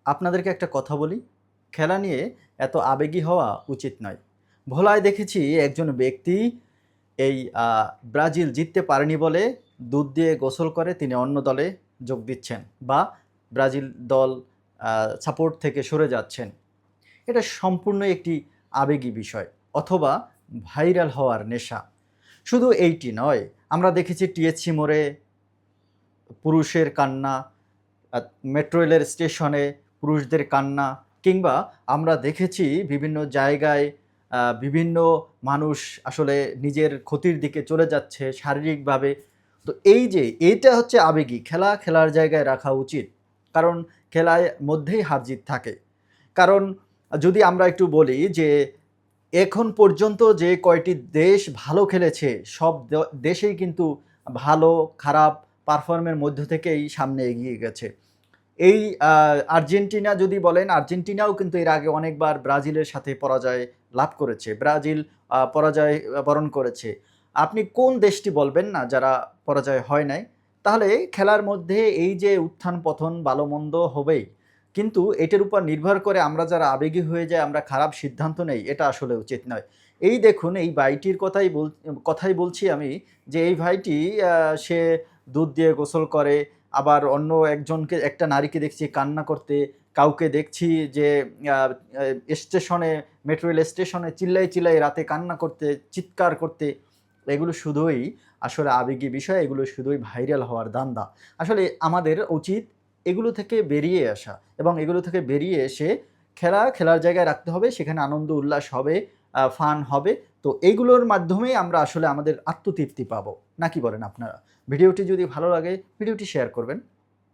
আপনাদেরকে একটা কথা বলি, খেলা নিয়ে এত আবেগী হওয়া উচিত নয়। ভোলায় দেখেছি একজন ব্যক্তি এই ব্রাজিল জিততে পারেনি বলে দুধ দিয়ে গোসল করে তিনি অন্য দলে যোগ দিচ্ছেন বা ব্রাজিল দল সাপোর্ট থেকে সরে যাচ্ছেন। এটা সম্পূর্ণ একটি আবেগী বিষয় অথবা ভাইরাল হওয়ার নেশা। শুধু এইটি নয়, আমরা দেখেছি টিএসসি মোড়ে পুরুষের কান্না, মেট্রো রেলের স্টেশনে পুরুষদের কান্না, কিংবা আমরা দেখেছি বিভিন্ন জায়গায় বিভিন্ন মানুষ আসলে নিজের ক্ষতির দিকে চলে যাচ্ছে শারীরিকভাবে। তো এই যে এইটা হচ্ছে আবেগী খেলা, খেলার জায়গায় রাখা উচিত, কারণ খেলায় মধ্যেই হার জিত থাকে। কারণ যদি আমরা একটু বলি যে এখন পর্যন্ত যে কয়টি দেশ ভালো খেলেছে সব দেশেই কিন্তু ভালো খারাপ পারফর্মের মধ্য থেকেই সামনে এগিয়ে গেছে। এই আর্জেন্টিনা যদি বলেন, আর্জেন্টিনাও কিন্তু এর আগে অনেকবার ব্রাজিলের সাথে পরাজয় লাভ করেছে। ব্রাজিল পরাজয় বরণ করেছে। আপনি কোন দেশটি বলবেন না যারা পরাজয় হয় নাই? তাহলে খেলার মধ্যে এই যে উত্থান পতন ভালো মন্দ হবেই। কিন্তু এটার উপর নির্ভর করে আমরা যারা আবেগী হয়ে যাই, আমরা খারাপ সিদ্ধান্ত নেই, এটা আসলে উচিত নয়। এই দেখুন এই ভাইটির কথাই বলছি আমি, যে এই ভাইটি সে দুধ দিয়ে গোসল করে, আবার অন্য একজনকে একটা নারীকে দেখছি কান্না করতে, কাউকে দেখছি যে স্টেশনে মেট্রো রেল স্টেশনে চিল্লাই রাতে কান্না করতে, চিৎকার করতে। এগুলো শুধুই আসলে আবেগী বিষয়, এগুলো শুধুই ভাইরাল হওয়ার ধান্দা। আসলে আমাদের উচিত এগুলো থেকে বেরিয়ে আসা এবং এগুলো থেকে বেরিয়ে এসে খেলার জায়গায় রাখতে হবে, সেখানে আনন্দ উল্লাস হবে, ফান হবে। তো এইগুলোর মাধ্যমেই আমরা আসলে আমাদের আত্মতৃপ্তি পাবো। নাকি বলেন আপনারা? ভিডিওটি যদি ভালো লাগে ভিডিওটি শেয়ার করবেন।